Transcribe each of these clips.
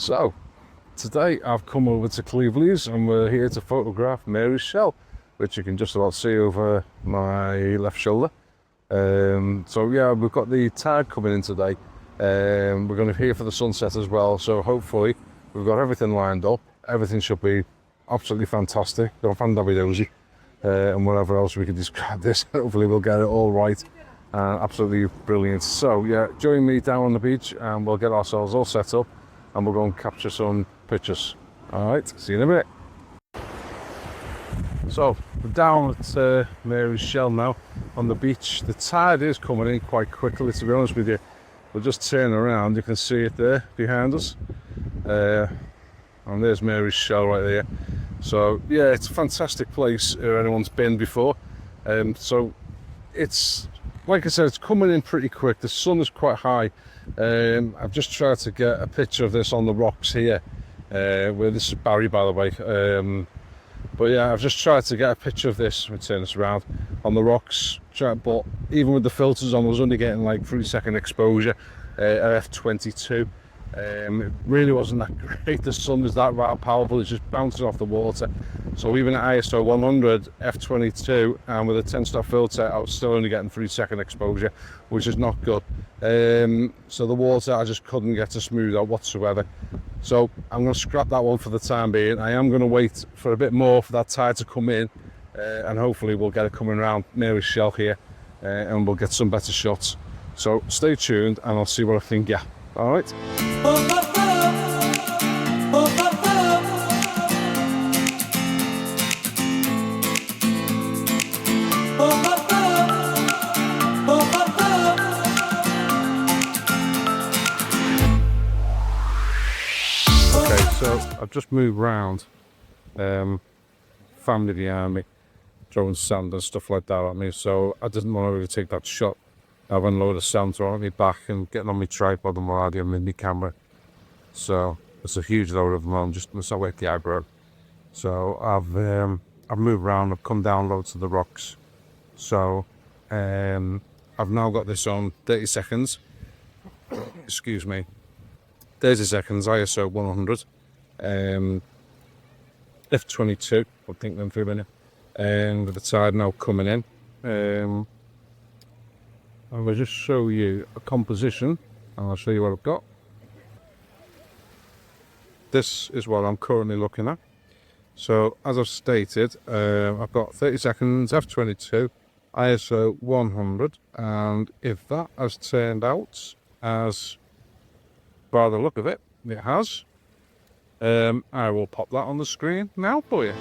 So, today I've come over to Cleveleys and we're here to photograph Mary's shell, which you can just about see over my left shoulder. So yeah, we've got the tide coming in today. We're going to be here for the sunset as well, so hopefully we've got everything lined up. Everything should be absolutely fantastic. Don't fandabidozy, and whatever else we can describe this. Hopefully we'll get it all right. Absolutely brilliant. So yeah, join me down on the beach and we'll get ourselves all set up and we'll go and capture some pictures. All right, see you in a minute. So we're down at Mary's shell now on the beach. The tide is coming in quite quickly, to be honest with you. We'll just turn around, you can see it there behind us. And there's Mary's shell right there. So yeah, it's a fantastic place if anyone's been before. So it's, like I said, it's coming in pretty quick. The sun is quite high. I've just tried to get a picture of this on the rocks here, where this is Barry, by the way. But yeah, I've just tried to get a picture of this. Let me turn this around on the rocks. But even with the filters on, I was only getting like 3-second exposure at f/22. It really wasn't that great. The sun is that powerful, it's just bouncing off the water. So even at ISO 100 f/22 and with a 10-stop filter, I was still only getting 3-second exposure, which is not good. So the water, I just couldn't get to smooth out whatsoever. So I'm going to scrap that one for the time being. I am going to wait for a bit more for that tide to come in, and hopefully we'll get it coming around Mary's shell here, and we'll get some better shots. So stay tuned and I'll see what I can get. All right. Okay, so I've just moved round. Family behind me, throwing sand and stuff like that at me, so I didn't want to really take that shot. I've unloaded the sand thrown at me back and getting on my tripod and what have you, and my camera. So it's a huge load of them on, just so wet the eyebrow. So I've moved around, I've come down loads of the rocks. So I've now got this on 30 seconds. Excuse me. 30 seconds, ISO 100. f/22, I'll think them through a minute. And with the tide now coming in. I will just show you a composition and I'll show you what I've got. This is what I'm currently looking at. So as I've stated, I've got 30 seconds, f/22, ISO 100, and if that has turned out as, by the look of it, it has, I will pop that on the screen now for you.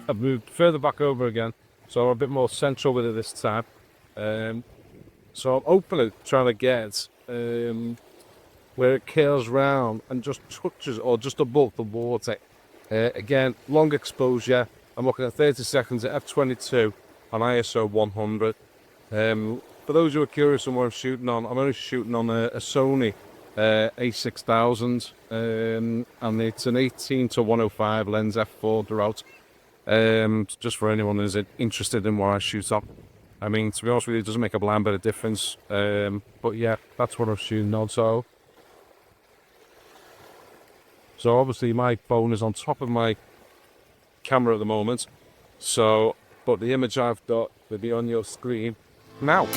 I've moved further back over again, so I'm a bit more central with it this time. So I'm hopefully trying to get where it curls round and just touches or just above the water. Again, long exposure. I'm looking at 30 seconds at f/22 on ISO 100. For those who are curious on what I'm shooting on, I'm only shooting on a Sony a6000, and it's an 18-105 lens f4 throughout. Just for anyone who's interested in what I shoot on. I mean, to be honest with you, it doesn't make a blind bit of difference. But yeah, that's what I'm shooting on. So obviously my phone is on top of my camera at the moment. So, but the image I've got will be on your screen now.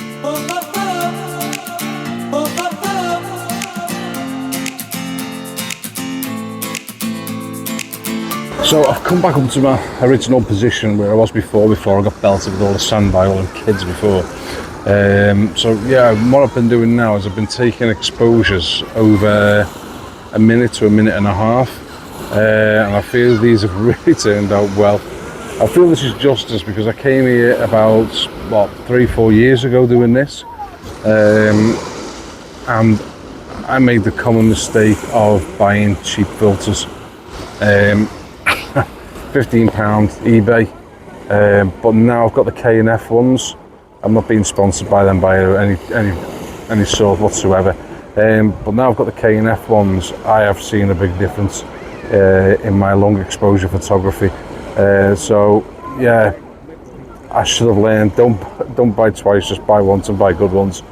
So I've come back up to my original position where I was before I got belted with all the sand by all the kids before. So yeah, what I've been doing now is I've been taking exposures over a minute to a minute and a half, and I feel these have really turned out well. I feel this is justice because I came here about 3-4 years ago doing this, and I made the common mistake of buying cheap filters. £15 eBay, but now I've got the K&F ones. I'm not being sponsored by them by any sort whatsoever, but now I've got the K&F ones. I have seen a big difference in my long exposure photography. So yeah, I should have learned, don't buy twice, just buy once and buy good ones.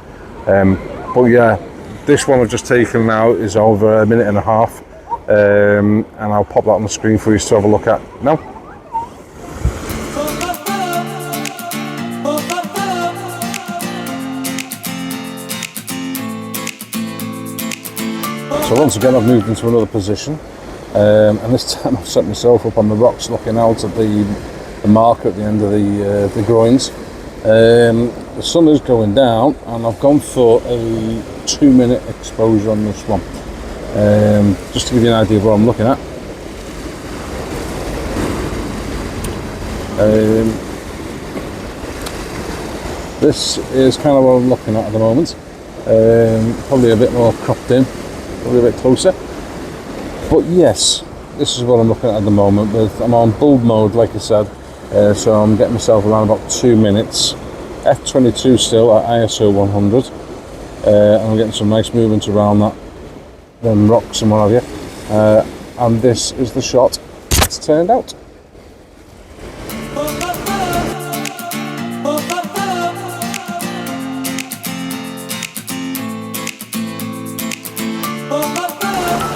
But yeah, this one I've just taken now is over a minute and a half, and I'll pop that on the screen for you to have a look at now. So once again I've moved into another position, and this time I've set myself up on the rocks looking out at the marker at the end of the groins. The sun is going down and I've gone for a 2-minute exposure on this one, just to give you an idea of what I'm looking at. This is kind of what I'm looking at the moment, probably a bit more cropped in, probably a bit closer, but yes, this is what I'm looking at the moment. I'm on bulb mode, like I said, so I'm getting myself around about 2 minutes, f22 still at ISO 100, and I'm getting some nice movement around them rocks and what have you, and this is the shot it's turned out.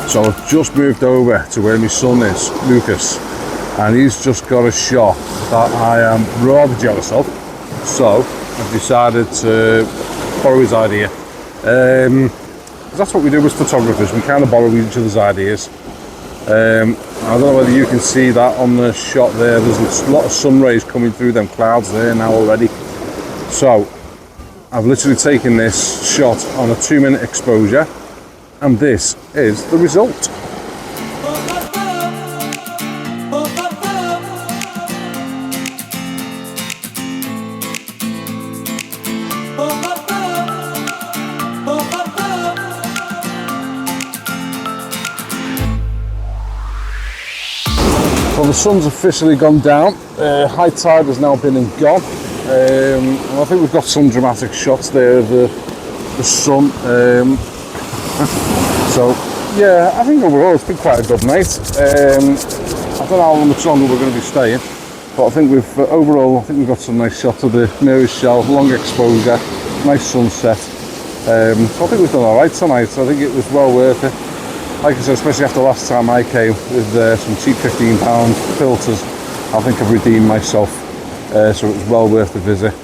So I've just moved over to where my son is, Lucas, and he's just got a shot that I am rather jealous of. So I've decided to borrow his idea. That's what we do as photographers, we kind of borrow each other's ideas. I don't know whether you can see that on the shot there, there's a lot of sun rays coming through them clouds there now already. So I've literally taken this shot on a 2-minute exposure, and this is the result. Well, the sun's officially gone down, high tide has now been and gone, and I think we've got some dramatic shots there of the sun. So yeah, I think overall it's been quite a good night. I don't know how much longer we're going to be staying, but I think we've got some nice shots of the nearest shelf, long exposure, nice sunset. So I think we've done all right tonight. So I think it was well worth it. Like I said, especially after last time I came with some cheap £15 filters, I think I've redeemed myself. So it was well worth the visit.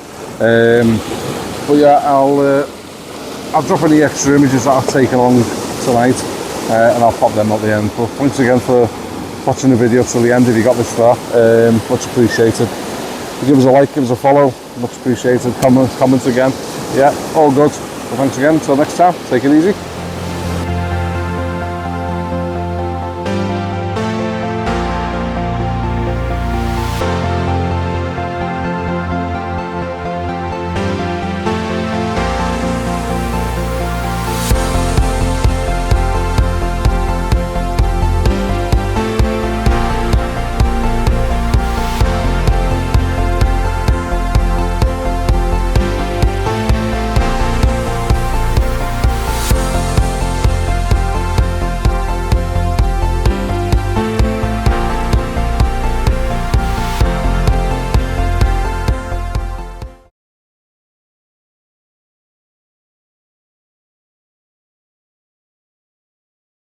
But yeah, I'll drop any extra images that I've taken along tonight, and I'll pop them at the end. But thanks again for watching the video till the end if you got this far. Much appreciated. Give us a like, give us a follow, much appreciated. Comments again. Yeah, all good. Well, thanks again, till next time, take it easy.